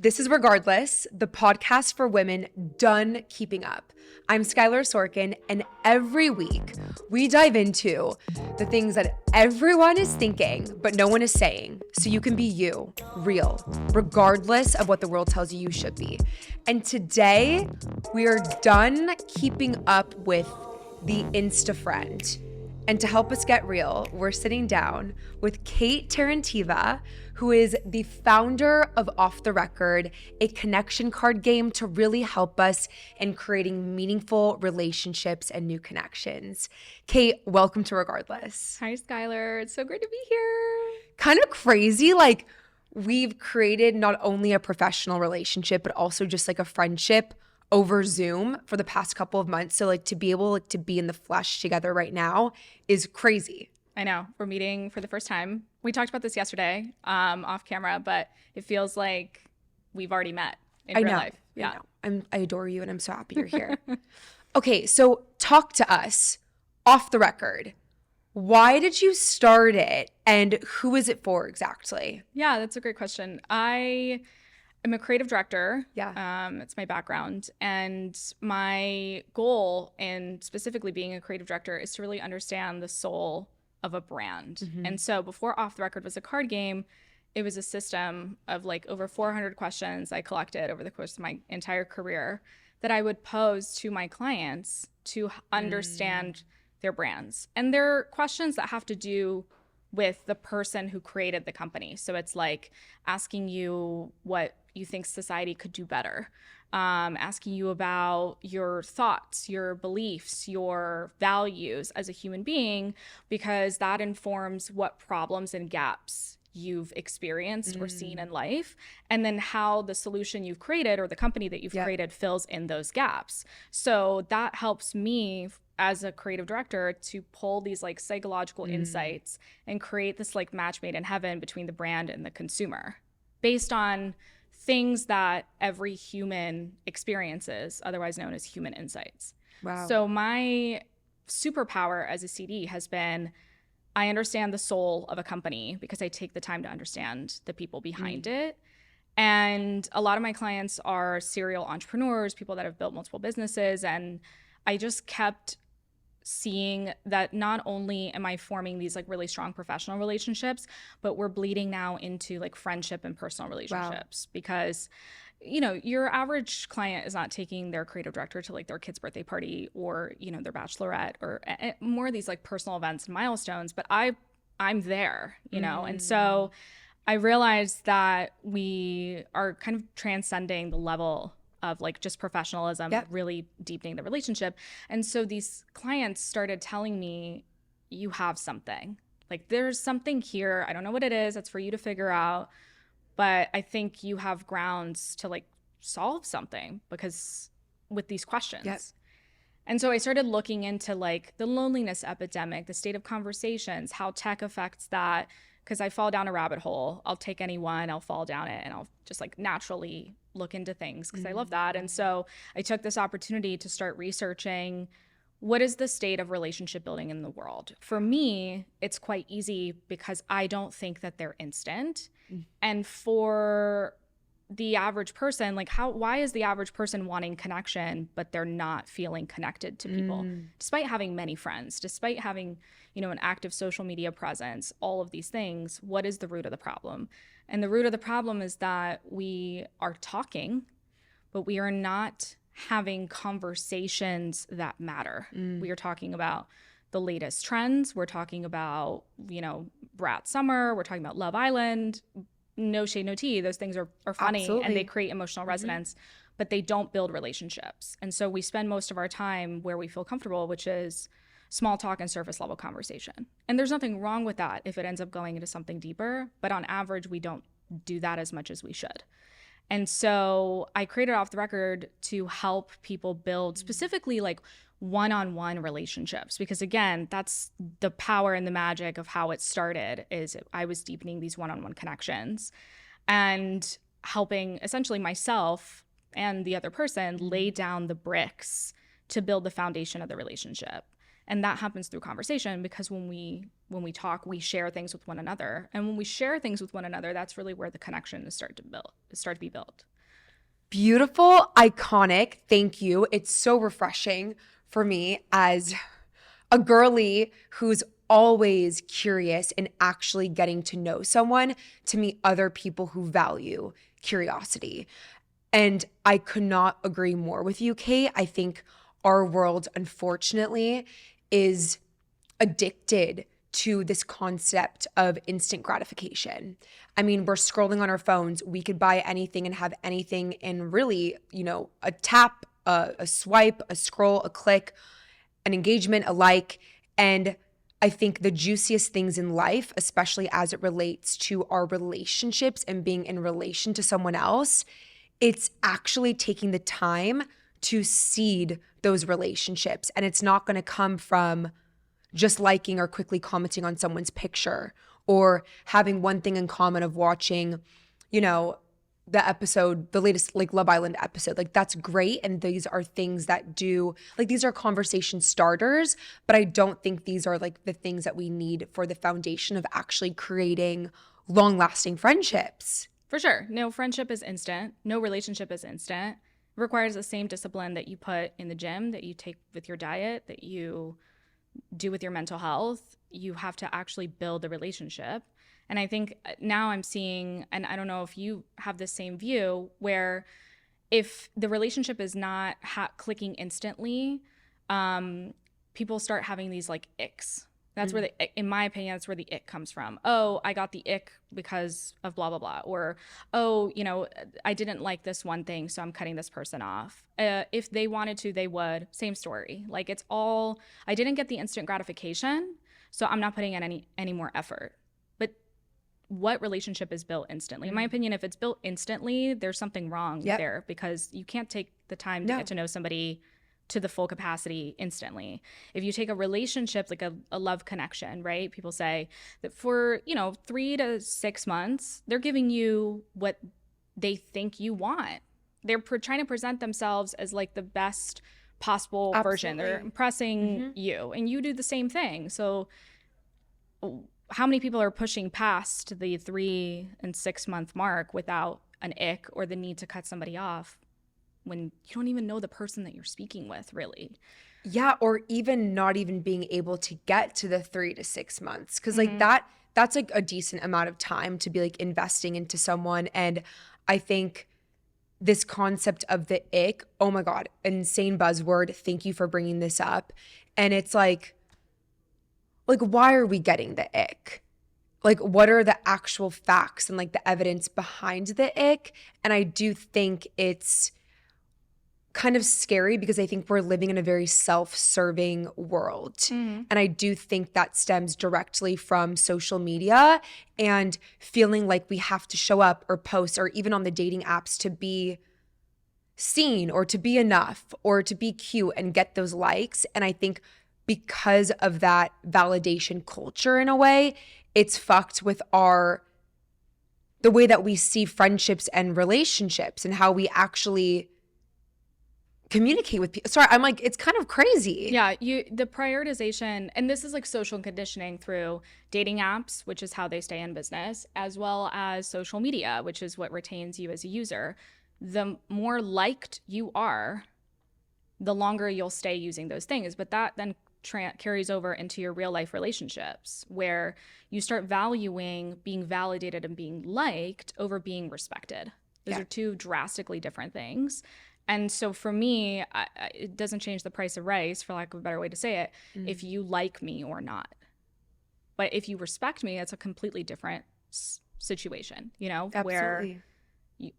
This is Regardless, the podcast for women done keeping up. I'm Skylar Sorkin, and every week we dive into the things that everyone is thinking, but no one is saying, so you can be you, real, regardless of what the world tells you you should be. And today, we are done keeping up with the Insta friend. And to help us get real, we're sitting down with Kate Terentieva, who is the founder of Off the Record, a connection card game to really help us in creating meaningful relationships and new connections. Kate, welcome to Regardless. Hi, Skylar. It's so great to be here. Kind of crazy, like we've created not only a professional relationship, but also just like a friendship over Zoom for the past couple of months. So like to be able to be in the flesh together right now is crazy. I know. We're meeting for the first time. We talked about this yesterday off camera, but it feels like we've already met in real life. Yeah. I adore you and I'm so happy you're here. Okay, so talk to us off the record. Why did you start it and who is it for exactly? Yeah, that's a great question. I'm a creative director. Yeah. It's my background. And my goal in specifically being a creative director is to really understand the soul of a brand. Mm-hmm. And so before Off the Record was a card game, it was a system of like over 400 questions I collected over the course of my entire career that I would pose to my clients to understand their brands. And they're questions that have to do with the person who created the company. So it's like asking you what you think society could do better, asking you about your thoughts, your beliefs, your values as a human being, because that informs what problems and gaps you've experienced or seen in life, and then how the solution you've created or the company that you've created fills in those gaps. So that helps me as a creative director to pull these like psychological insights and create this like match made in heaven between the brand and the consumer based on things that every human experiences, otherwise known as human insights. Wow. So my superpower as a CD has been I understand the soul of a company because I take the time to understand the people behind it. And a lot of my clients are serial entrepreneurs, people that have built multiple businesses. And I just kept seeing that not only am I forming these like really strong professional relationships, but we're bleeding now into like friendship and personal relationships. Wow. Because you know, your average client is not taking their creative director to like their kid's birthday party or, you know, their bachelorette or more of these like personal events and milestones, but I'm there, you know? And so I realized that we are kind of transcending the level of like just professionalism, really deepening the relationship. And so these clients started telling me, you have something, like there's something here. I don't know what it is. It's for you to figure out. But I think you have grounds to like solve something because with these questions. Yes. And so I started looking into like the loneliness epidemic, the state of conversations, how tech affects that. Because I fall down a rabbit hole. I'll take anyone, I'll fall down it, and I'll just like naturally look into things because I love that. And so I took this opportunity to start researching what is the state of relationship building in the world. For me, it's quite easy because I don't think that they're instant. And for the average person, like why is the average person wanting connection, but they're not feeling connected to people, despite having many friends, despite having, you know, an active social media presence, all of these things? What is the root of the problem? And the root of the problem is that we are talking, but we are not having conversations that matter. We are talking about the latest trends. We're talking about, you know, Brat Summer. We're talking about Love Island. No shade, no tea. Those things are funny. Absolutely. And they create emotional resonance, but they don't build relationships. And so we spend most of our time where we feel comfortable, which is small talk and surface level conversation. And there's nothing wrong with that if it ends up going into something deeper. But on average, we don't do that as much as we should. And so I created Off the Record to help people build specifically like one-on-one relationships, because again, that's the power and the magic of how it started. Is I was deepening these one-on-one connections and helping essentially myself and the other person lay down the bricks to build the foundation of the relationship. And that happens through conversation, because when we talk, we share things with one another. And when we share things with one another, that's really where the connection is start to be built. Beautiful, iconic. Thank you. It's so refreshing for me as a girly who's always curious and actually getting to know someone to meet other people who value curiosity. And I could not agree more with you, Kate. I think our world, unfortunately, is addicted to this concept of instant gratification. I mean, we're scrolling on our phones. We could buy anything and have anything in really, a tap, a swipe, a scroll, a click, an engagement, a like. And I think the juiciest things in life, especially as it relates to our relationships and being in relation to someone else, it's actually taking the time to seed those relationships. And it's not going to come from just liking or quickly commenting on someone's picture or having one thing in common of watching, the episode, the latest like Love Island episode. Like that's great. And these are things that these are conversation starters, but I don't think these are like the things that we need for the foundation of actually creating long-lasting friendships. For sure. No friendship is instant. No relationship is instant. It requires the same discipline that you put in the gym, that you take with your diet, that you do with your mental health. You have to actually build a relationship. And I think now I'm seeing, and I don't know if you have the same view, where if the relationship is not clicking instantly, people start having these like icks. That's where in my opinion, that's where the ick comes from. Oh, I got the ick because of blah, blah, blah. Or, oh, I didn't like this one thing, so I'm cutting this person off. If they wanted to, they would. Same story. Like it's all, I didn't get the instant gratification, so I'm not putting in any more effort. But what relationship is built instantly? In my opinion, if it's built instantly, there's something wrong there, because you can't take the time to get to know somebody to the full capacity instantly. If you take a relationship, like a love connection, right? People say that for, 3 to 6 months, they're giving you what they think you want. They're trying to present themselves as like the best possible version. They're impressing you, and you do the same thing. So how many people are pushing past the 3 and 6 month mark without an ick or the need to cut somebody off, when you don't even know the person that you're speaking with, really? Yeah, or even not even being able to get to the 3 to 6 months. Cause like that's like a decent amount of time to be like investing into someone. And I think this concept of the ick, oh my God, insane buzzword. Thank you for bringing this up. And it's like, why are we getting the ick? Like, what are the actual facts and like the evidence behind the ick? And I do think it's kind of scary because I think we're living in a very self-serving world. And I do think that stems directly from social media and feeling like we have to show up or post or even on the dating apps to be seen or to be enough or to be cute and get those likes. And I think because of that validation culture in a way, it's fucked with the way that we see friendships and relationships and how we actually communicate with people. Sorry, I'm like, it's kind of crazy. Yeah, the prioritization, and this is like social conditioning through dating apps, which is how they stay in business, as well as social media, which is what retains you as a user. The more liked you are, the longer you'll stay using those things. But that then carries over into your real life relationships, where you start valuing being validated and being liked over being respected. Those are two drastically different things. And so for me, it doesn't change the price of rice, for lack of a better way to say it, if you like me or not. But if you respect me, it's a completely different situation, Absolutely. Where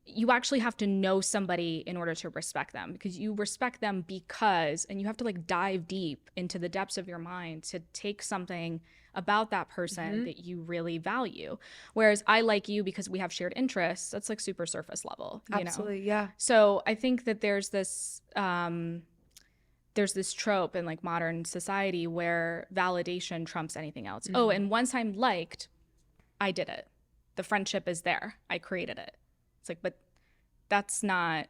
you actually have to know somebody in order to respect them, because you respect them and you have to like dive deep into the depths of your mind to take something about that person that you really value. Whereas I like you because we have shared interests. That's like super surface level. Absolutely, yeah. So I think that there's this trope in like modern society where validation trumps anything else. Oh, and once I'm liked, I did it. The friendship is there. I created it. It's like, but that's not,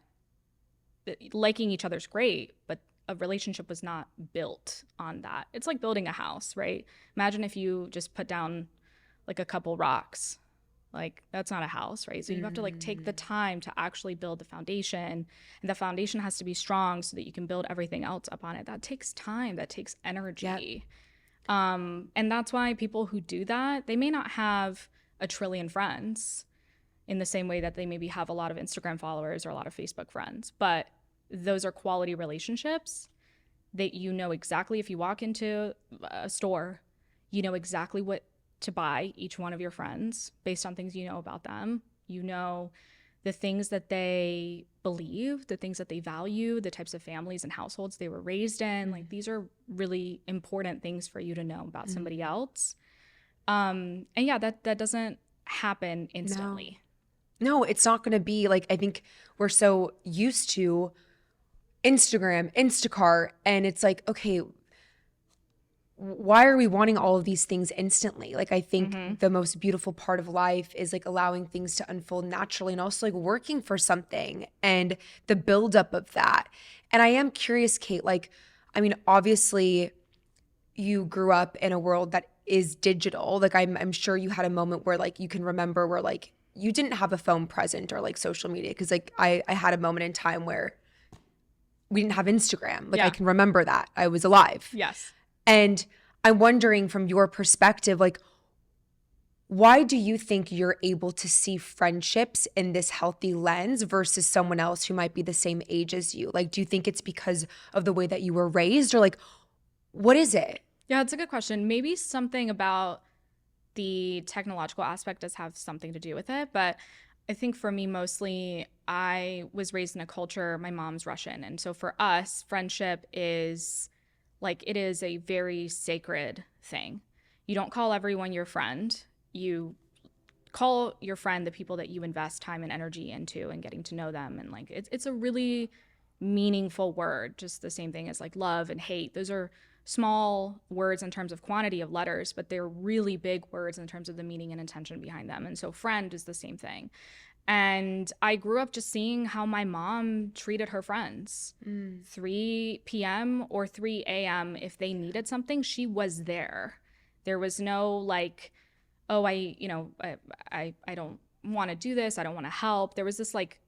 liking each other's great, but a relationship was not built on that. It's like building a house, right? Imagine if you just put down like a couple rocks. Like, that's not a house, right? So you have to like take the time to actually build the foundation, and the foundation has to be strong so that you can build everything else up on it. That takes time, that takes energy. And that's why people who do that, they may not have a trillion friends in the same way that they maybe have a lot of Instagram followers or a lot of Facebook friends, but those are quality relationships that you know exactly. If you walk into a store, you know exactly what to buy each one of your friends based on things you know about them. You know the things that they believe, the things that they value, the types of families and households they were raised in. Like, these are really important things for you to know about somebody else. And yeah, that doesn't happen instantly. No, it's not going to be like, I think we're so used to Instagram, Instacart, and it's like, okay, why are we wanting all of these things instantly? Like, I think the most beautiful part of life is like allowing things to unfold naturally, and also like working for something and the buildup of that. And I am curious, Kate, like, I mean, obviously you grew up in a world that is digital. Like, I'm sure you had a moment where like you can remember where like you didn't have a phone present or like social media. Cause like I had a moment in time where we didn't have Instagram. Like, I can remember that. I was alive. Yes. And I'm wondering from your perspective, like, why do you think you're able to see friendships in this healthy lens versus someone else who might be the same age as you? Like, do you think it's because of the way that you were raised, or like, what is it? Yeah, it's a good question. Maybe something about the technological aspect does have something to do with it. But I think for me, mostly, I was raised in a culture, my mom's Russian. And so for us, friendship is like, it is a very sacred thing. You don't call everyone your friend. You call your friend the people that you invest time and energy into and getting to know them. And like, it's a really meaningful word, just the same thing as like love and hate. Those are small words in terms of quantity of letters, but they're really big words in terms of the meaning and intention behind them. And so friend is the same thing. And I grew up just seeing how my mom treated her friends. 3 p.m. or 3 a.m. if they needed something, she was there. There was no like, oh, I don't want to do this. I don't want to help. There was this like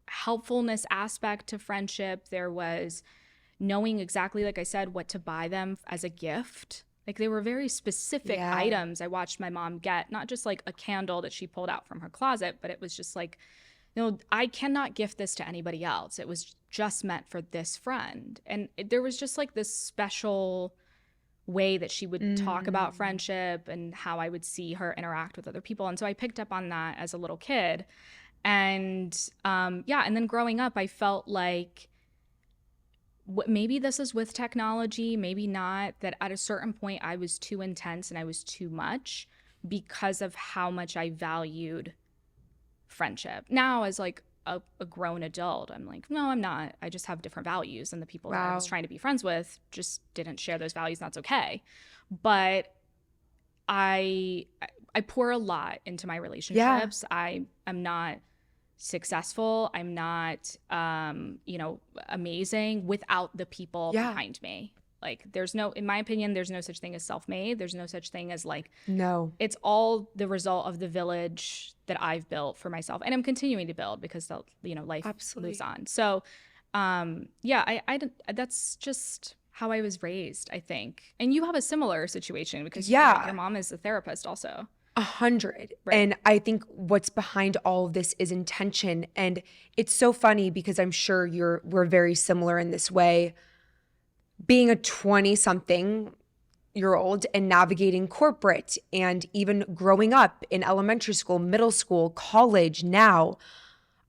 helpfulness aspect to friendship. There was knowing exactly, like I said, what to buy them as a gift. Like, they were very specific items I watched my mom get, not just like a candle that she pulled out from her closet, but it was just like, I cannot gift this to anybody else. It was just meant for this friend. And there was just like this special way that she would talk about friendship and how I would see her interact with other people. And so I picked up on that as a little kid. And and then growing up, I felt like, maybe this is with technology, maybe not, that at a certain point I was too intense and I was too much because of how much I valued friendship. Now, as like a grown adult, I'm like, no, I'm not. I just have different values, and the people that I was trying to be friends with just didn't share those values. And that's okay. But I pour a lot into my relationships. I am not successful. I'm not, amazing without the people behind me. Like, in my opinion, there's no such thing as self-made. There's no such thing as like, no, it's all the result of the village that I've built for myself, and I'm continuing to build because life moves on. So, that's just how I was raised, I think. And you have a similar situation because your mom is a therapist also. 100. Right. And I think what's behind all of this is intention. And it's so funny because I'm sure we're very similar in this way. Being a 20-something-year-old and navigating corporate and even growing up in elementary school, middle school, college, now,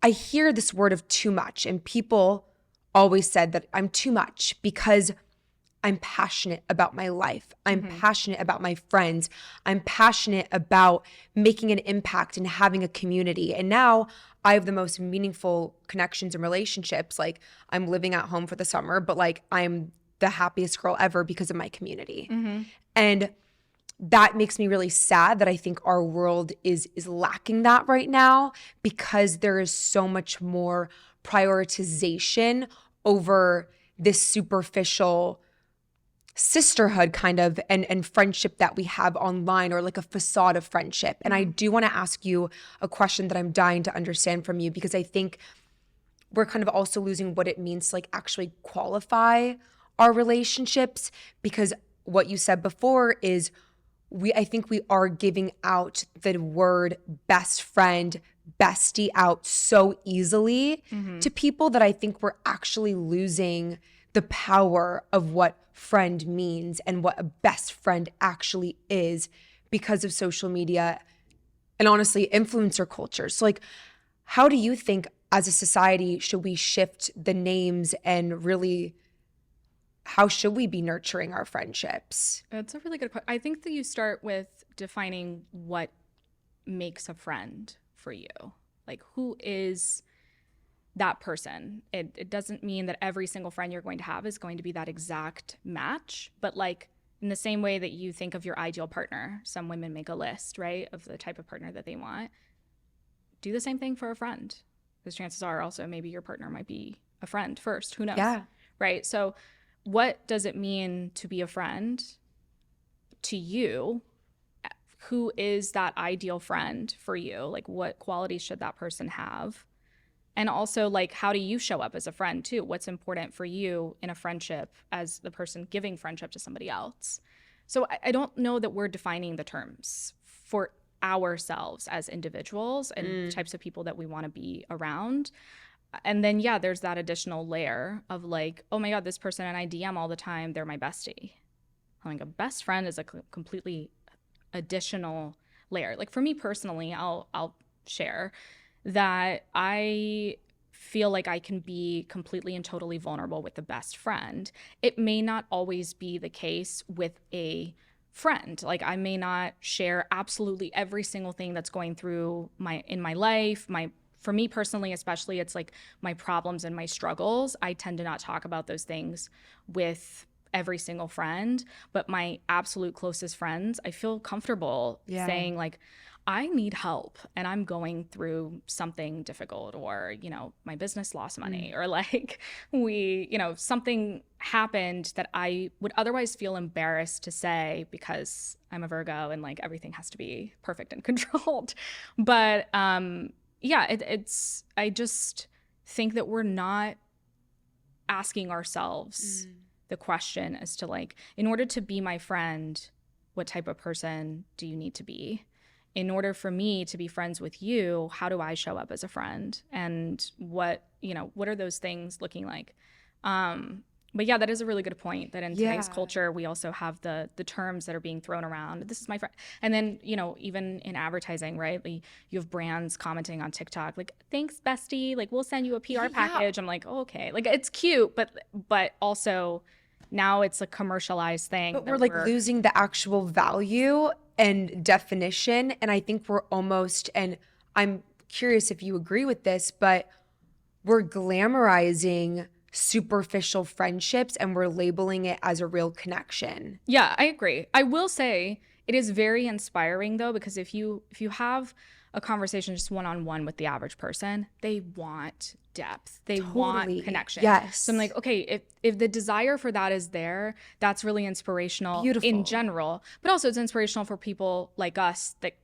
I hear this word of too much. And people always said that I'm too much because I'm passionate about my life. I'm passionate about my friends. I'm passionate about making an impact and having a community. And now I have the most meaningful connections and relationships. Like, I'm living at home for the summer, but like, I'm the happiest girl ever because of my community. And that makes me really sad that I think our world is lacking that right now, because there is so much more prioritization over this superficial sisterhood kind of and friendship that we have online, or like a facade of friendship. And I do want to ask you a question that I'm dying to understand from you, because I think we're kind of also losing what it means to like actually qualify our relationships, because what you said before is I think we are giving out the word best friend, bestie out so easily to people that I think we're actually losing the power of what friend means and what a best friend actually is because of social media and honestly influencer culture. So like, how do you think as a society should we shift the names, and really how should we be nurturing our friendships? That's a really good point. I think that you start with defining what makes a friend for you. Like, who is that person? It doesn't mean that every single friend you're going to have is going to be that exact match, but like in the same way that you think of your ideal partner, some women make a list, right, of the type of partner that they want. Do the same thing for a friend, because chances are also maybe your partner might be a friend first. Who knows? Yeah. Right? So what does it mean to be a friend to you? Who is that ideal friend for you? Like, what qualities should that person have? And also, like, how do you show up as a friend too? What's important for you in a friendship as the person giving friendship to somebody else? So I don't know that we're defining the terms for ourselves as individuals and the types of people that we want to be around. And then, yeah, there's that additional layer of like, oh my God, this person and I DM all the time, they're my bestie. I'm like, a best friend is a completely additional layer. Like, for me personally, I'll share that I feel like I can be completely and totally vulnerable with the best friend. It may not always be the case with a friend. Like, I may not share absolutely every single thing that's going through in my life. For me personally, especially, it's like my problems and my struggles. I tend to not talk about those things with every single friend, but my absolute closest friends, I feel comfortable saying like, I need help and I'm going through something difficult, or, you know, my business lost money, or like something happened that I would otherwise feel embarrassed to say because I'm a Virgo and like everything has to be perfect and controlled. But I just think that we're not asking ourselves the question as to like, in order to be my friend, what type of person do you need to be? In order for me to be friends with you, how do I show up as a friend? And what are those things looking like? But yeah, that is a really good point, that in today's culture, we also have the terms that are being thrown around. This is my friend. And then, even in advertising, right? Like, you have brands commenting on TikTok, like, thanks, bestie. Like, we'll send you a PR package. I'm like, oh, okay. Like, it's cute, but also now it's a commercialized thing. But we're like losing the actual value and definition. And I think we're almost, and I'm curious if you agree with this, but we're glamorizing superficial friendships and we're labeling it as a real connection. Yeah, I agree. I will say it is very inspiring though, because if you have a conversation just one-on-one with the average person, they want depth. They want connection. Yes. So I'm like, okay, if the desire for that is there, that's really inspirational. Beautiful. In general. But also it's inspirational for people like us that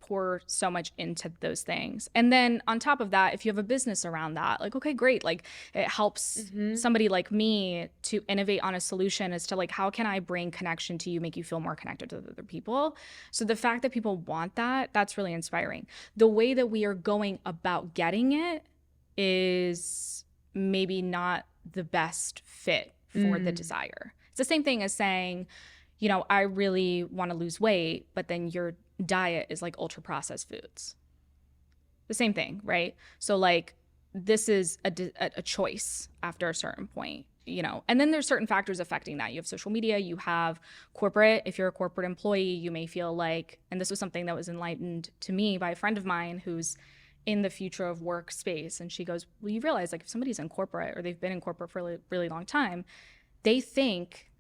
pour so much into those things. And then on top of that, if you have a business around that, like, okay, great. Like, it helps somebody like me to innovate on a solution as to like, how can I bring connection to you, make you feel more connected to other people? So the fact that people want that, that's really inspiring. The way that we are going about getting it is maybe not the best fit for the desire. It's the same thing as saying, I really want to lose weight, but then your diet is like ultra processed foods. The same thing, right? So like, this is a choice after a certain point, and then there's certain factors affecting that. You have social media, you have corporate. If you're a corporate employee, you may feel like, and this was something that was enlightened to me by a friend of mine who's in the future of work space. And she goes, well, you realize like if somebody's in corporate or they've been in corporate for a really, really long time, they think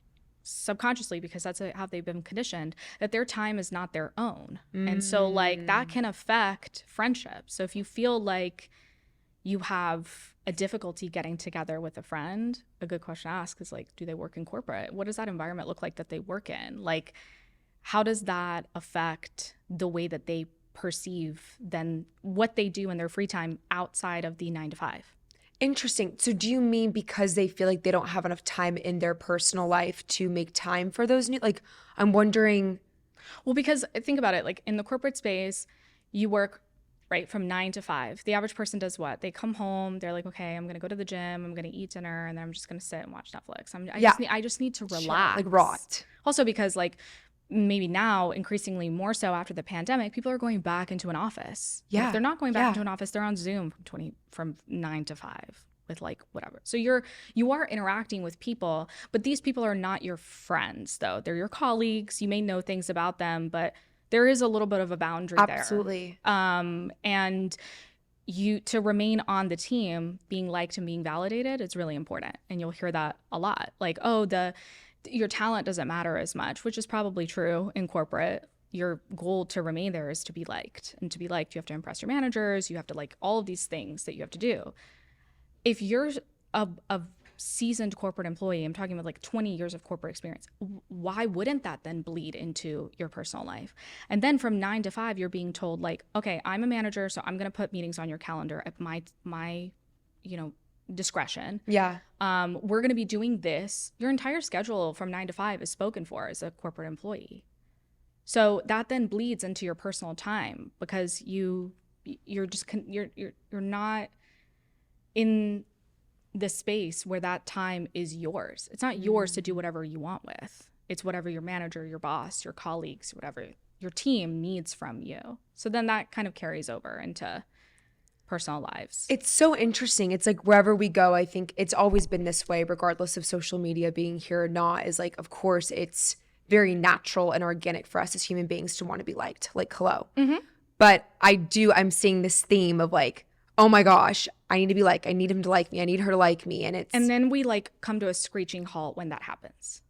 subconsciously, because that's how they've been conditioned, that their time is not their own. And so like that can affect friendships. So if you feel like you have a difficulty getting together with a friend, a good question to ask is like, do they work in corporate? What does that environment look like that they work in? Like, how does that affect the way that they perceive then what they do in their free time outside of the 9 to 5? Interesting. So do you mean because they feel like they don't have enough time in their personal life to make time for those new, like, I'm wondering. Well, because think about it, like in the corporate space, you work right from 9 to 5. The average person does what? They come home, they're like, okay, I'm going to go to the gym, I'm going to eat dinner, and then I'm just going to sit and watch Netflix. I just need to relax. Like rot. Also because like maybe now increasingly more so after the pandemic, people are going back into an office. Yeah. If they're not going back into an office, they're on Zoom from 9 to 5 with like whatever. So you are interacting with people, but these people are not your friends though. They're your colleagues. You may know things about them, but there is a little bit of a boundary there. Absolutely. And you to remain on the team, being liked and being validated is really important. And you'll hear that a lot. Like, oh, your talent doesn't matter as much, which is probably true in corporate. Your goal to remain there is to be liked. And to be liked, you have to impress your managers. You have to like all of these things that you have to do. If you're a seasoned corporate employee, I'm talking about like 20 years of corporate experience, why wouldn't that then bleed into your personal life? And then from 9 to 5, you're being told like, okay, I'm a manager, so I'm going to put meetings on your calendar at my discretion. Yeah. We're going to be doing this. Your entire schedule from 9 to 5 is spoken for as a corporate employee. So that then bleeds into your personal time because you're not in the space where that time is yours. It's not yours to do whatever you want with. It's whatever your manager, your boss, your colleagues, whatever your team needs from you. So then that kind of carries over into personal lives. It's so interesting. It's like wherever we go, I think it's always been this way, regardless of social media being here or not, is like, of course, it's very natural and organic for us as human beings to want to be liked. Like, hello. Mm-hmm. But I'm seeing this theme of like, oh my gosh, I need to be like, I need him to like me. I need her to like me. And then we like come to a screeching halt when that happens.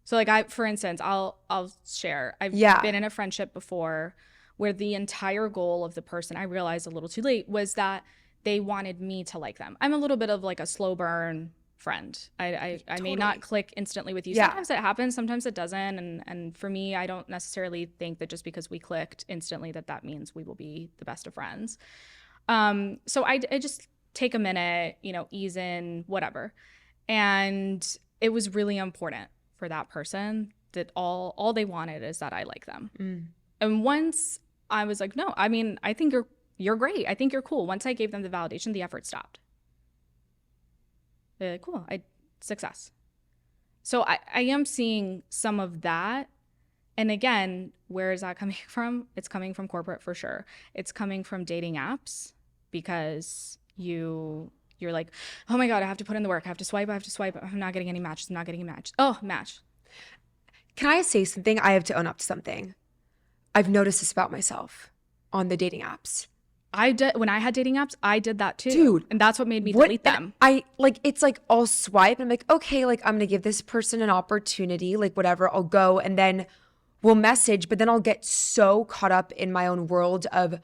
So like for instance, I'll share. I've been in a friendship before where the entire goal of the person, I realized a little too late, was that they wanted me to like them. I'm a little bit of like a slow burn friend. I may not click instantly with you. Sometimes it happens, sometimes it doesn't. And for me, I don't necessarily think that just because we clicked instantly that means we will be the best of friends. So I just take a minute, ease in, whatever. And it was really important for that person that all they wanted is that I like them. Mm. And once I was like, no, I mean, I think you're great. I think you're cool. Once I gave them the validation, the effort stopped. They're like, cool, success. So I am seeing some of that. And again, where is that coming from? It's coming from corporate for sure. It's coming from dating apps because you're like, oh my God, I have to put in the work. I have to swipe. I'm not getting any matches. I'm not getting a match. Oh, match. Can I say something? I have to own up to something. I've noticed this about myself on the dating apps. When I had dating apps, I did that too. Dude. And that's what made me delete them. It's like I'll swipe and I'm like, okay, like I'm going to give this person an opportunity, like whatever, I'll go and then we'll message, but then I'll get so caught up in my own world of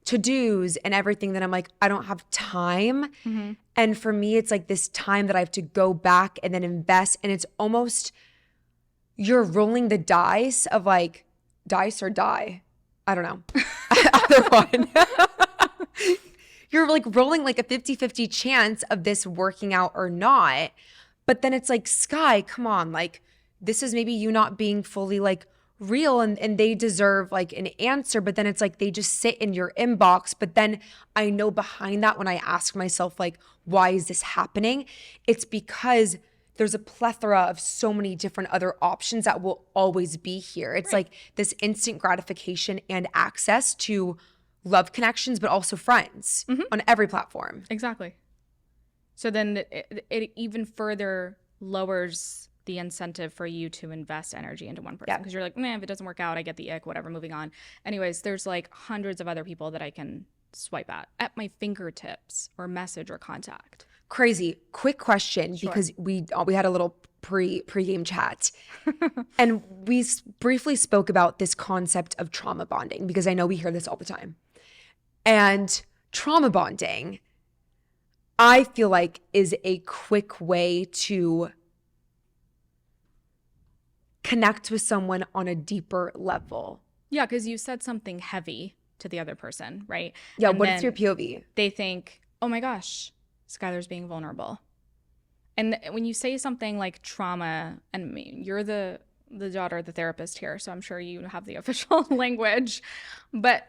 to-dos and everything that I'm like, I don't have time. Mm-hmm. And for me, it's like this time that I have to go back and then invest. And it's almost, you're rolling the dice of like, dice or die. I don't know. Either one. You're like rolling like a 50-50 chance of this working out or not. But then it's like, Sky, come on. Like, this is maybe you not being fully like real and they deserve like an answer. But then it's like they just sit in your inbox. But then I know behind that when I ask myself, like, why is this happening? It's because there's a plethora of so many different other options that will always be here. It's like this instant gratification and access to love connections, but also friends on every platform. Exactly. So then it even further lowers the incentive for you to invest energy into one person. Because you're like, man, if it doesn't work out, I get the ick, whatever, moving on. Anyways, there's like hundreds of other people that I can swipe at my fingertips or message or contact. Crazy. Quick question, because we had a little pre-game chat. And we briefly spoke about this concept of trauma bonding, because I know we hear this all the time. And trauma bonding, I feel like, is a quick way to connect with someone on a deeper level. Yeah, because you said something heavy to the other person, right? Yeah, And what is then your POV? they think, oh my gosh, Skylar's being vulnerable. And when you say something like trauma, and you're the daughter of the therapist here, so I'm sure you have the official language, but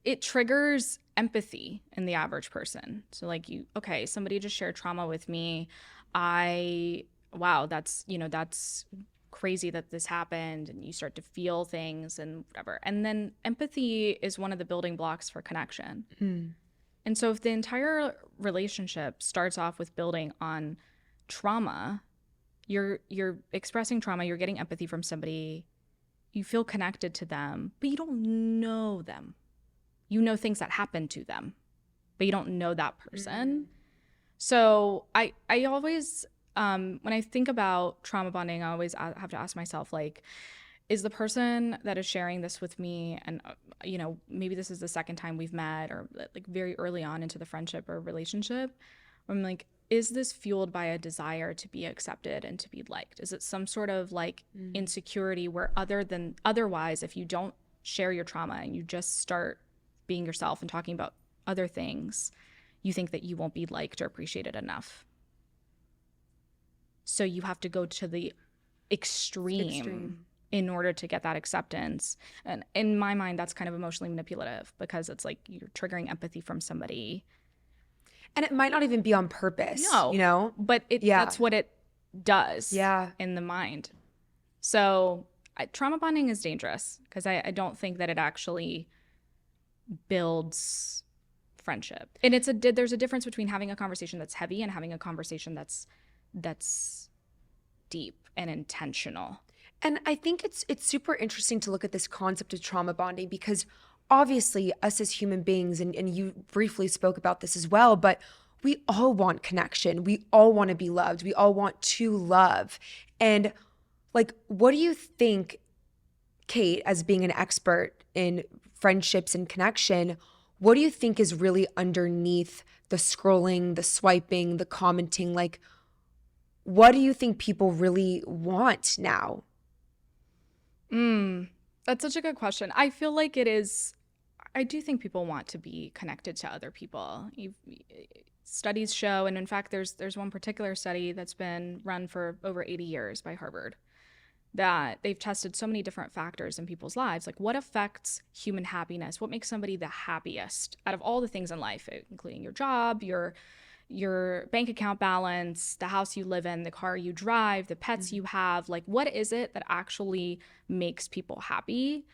it triggers empathy in the average person. So like okay, somebody just shared trauma with me. Wow, that's crazy that this happened, and you start to feel things and whatever. And then empathy is one of the building blocks for connection. And so if the entire relationship starts off with building on trauma, you're expressing trauma, you're getting empathy from somebody, you feel connected to them, but you don't know them. You know things that happen to them, but you don't know that person. So I always, when I think about trauma bonding, I always have to ask myself, like, is the person that is sharing this with me, and maybe this is the second time we've met, or like very early on into the friendship or relationship, I'm like, is this fueled by a desire to be accepted and to be liked? Is it some sort of like insecurity where otherwise, if you don't share your trauma and you just start being yourself and talking about other things, you think that you won't be liked or appreciated enough? So you have to go to the extreme in order to get that acceptance. And in my mind, that's kind of emotionally manipulative, because it's like you're triggering empathy from somebody. And it might not even be on purpose, No, but that's what it does in the mind. So trauma bonding is dangerous, because I don't think that it actually builds friendship. And there's a difference between having a conversation that's heavy and having a conversation that's deep and intentional. And I think it's super interesting to look at this concept of trauma bonding, because obviously us as human beings, and you briefly spoke about this as well, but we all want connection. We all want to be loved. We all want to love. And like, what do you think, Kate, as being an expert in friendships and connection, what do you think is really underneath the scrolling, the swiping, the commenting? Like, what do you think people really want now? That's such a good question. I feel like I do think people want to be connected to other people. Studies show, and in fact, there's one particular study that's been run for over 80 years by Harvard, that they've tested so many different factors in people's lives. Like, what affects human happiness? What makes somebody the happiest out of all the things in life, including your job, your bank account balance, the house you live in, the car you drive, the pets you have? Like, what is it that actually makes people happy?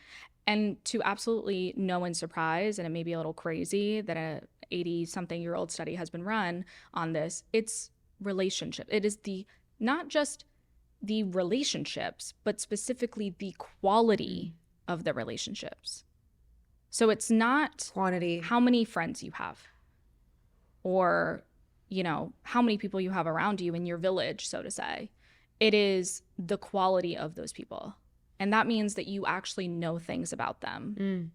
And to absolutely no one's surprise, and it may be a little crazy that a 80-something-year-old study has been run on this, it's relationship. It is not just the relationships, but specifically the quality of the relationships. So it's not Quantity, how many friends you have, or how many people you have around you in your village, so to say. It is the quality of those people. And that means that you actually know things about them,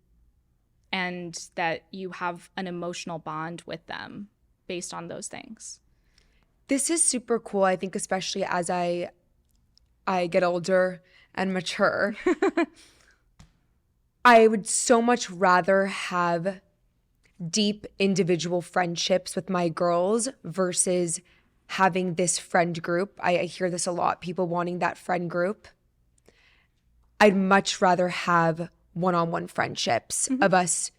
and that you have an emotional bond with them based on those things. This is super cool, I think, especially as I get older and mature. I would so much rather have deep individual friendships with my girls versus having this friend group. I hear this a lot, people wanting that friend group. I'd much rather have one-on-one friendships of us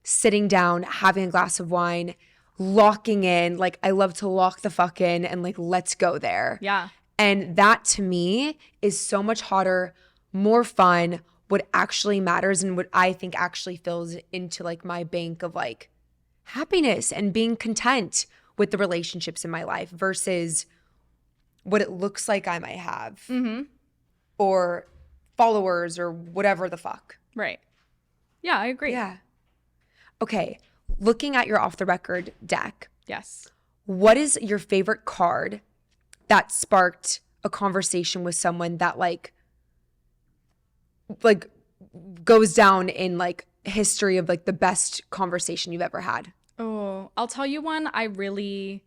sitting down, having a glass of wine, locking in. Like, I love to lock the fuck in and like, let's go there. Yeah. And that to me is so much hotter, more fun, what actually matters, and what I think actually fills into like my bank of like happiness and being content with the relationships in my life versus what it looks like I might have or followers or whatever the fuck. Right. Yeah, I agree. Yeah. Okay. Looking at your off the record deck. Yes. What is your favorite card that sparked a conversation with someone that like goes down in like history of like the best conversation you've ever had? Oh, I'll tell you one I really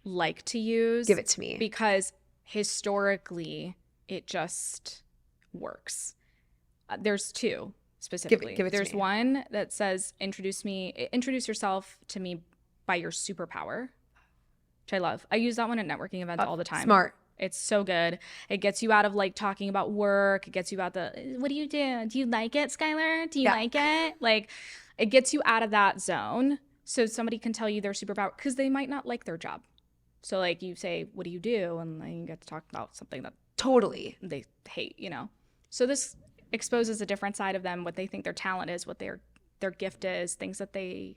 like to use. Give it to me. Because historically, it just works. There's two specifically. Give it There's to me. one that says, introduce yourself to me by your superpower, which I love. I use that one at networking events all the time. Smart. It's so good. It gets you out of like talking about work. It gets you out what do you do? Do you like it, Skylar? Do you like it? Like, it gets you out of that zone so somebody can tell you their superpower, because they might not like their job. So like you say, what do you do? And then you get to talk about something that Totally they hate, So this exposes a different side of them, what they think their talent is, what their gift is, things that they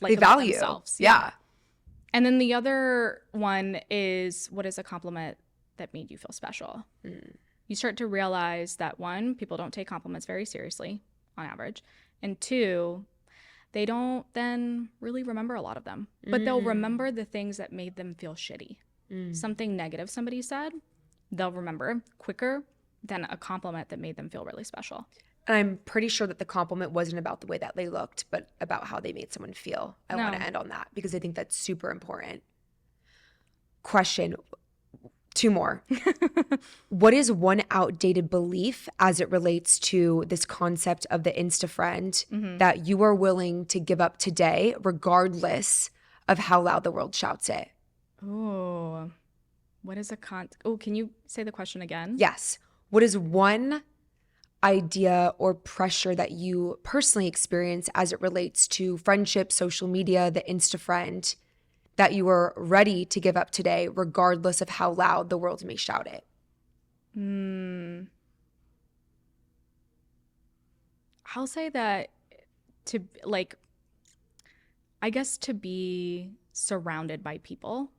like they about value themselves. Yeah. And then the other one is, what is a compliment that made you feel special? You start to realize that, one, people don't take compliments very seriously on average, and two, they don't then really remember a lot of them, but they'll remember the things that made them feel shitty. Something negative somebody said, they'll remember quicker than a compliment that made them feel really special. And I'm pretty sure that the compliment wasn't about the way that they looked, but about how they made someone feel. I want to end on that because I think that's super important. Question, 2 more. What is one outdated belief as it relates to this concept of the Insta friend that you are willing to give up today, regardless of how loud the world shouts it? Oh, what is can you say the question again? Yes. What is one idea or pressure that you personally experience as it relates to friendship, social media, the Insta friend, that you are ready to give up today, regardless of how loud the world may shout it? I'll say that to be surrounded by people.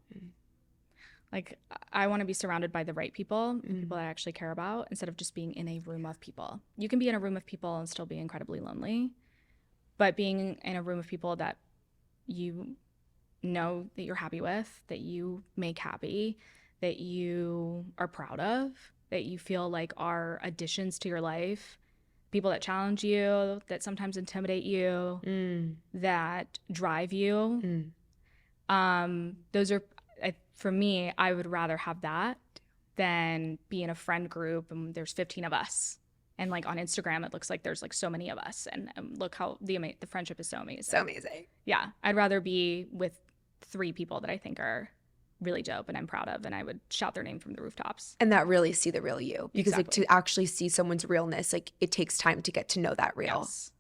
Like, I want to be surrounded by the right people, people that I actually care about, instead of just being in a room of people. You can be in a room of people and still be incredibly lonely, but being in a room of people that you know that you're happy with, that you make happy, that you are proud of, that you feel like are additions to your life, people that challenge you, that sometimes intimidate you, that drive you. Those are, for me, I would rather have that than be in a friend group and there's 15 of us. And like on Instagram, it looks like there's like so many of us. And look how the friendship is so amazing. So amazing. Yeah. I'd rather be with 3 people that I think are really dope and I'm proud of, and I would shout their name from the rooftops. And that really see the real you. Because Exactly. like to actually see someone's realness, like it takes time to get to know that real. Yes.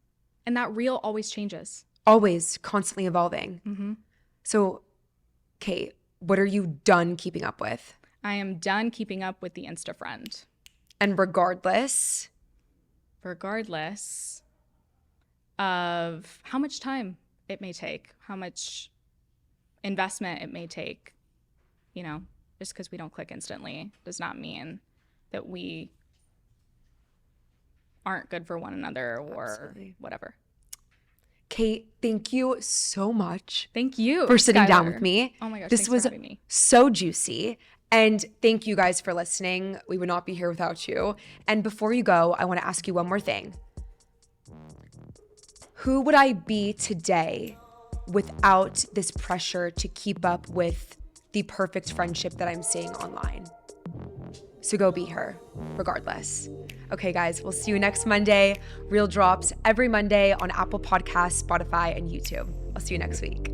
And that real always changes. Always constantly evolving. So, Kate, what are you done keeping up with? I am done keeping up with the Insta friend. And regardless of how much time it may take, how much investment it may take, just because we don't click instantly does not mean that we aren't good for one another or whatever. Kate, thank you so much. Thank you for sitting Skylar. down with me. Oh my gosh, this was for having me. So juicy. And thank you guys for listening. We would not be here without you. And before you go, I want to ask you one more thing. Who would I be today without this pressure to keep up with the perfect friendship that I'm seeing online? So go be her, regardless. Okay, guys, we'll see you next Monday. Real drops every Monday on Apple Podcasts, Spotify, and YouTube. I'll see you next week.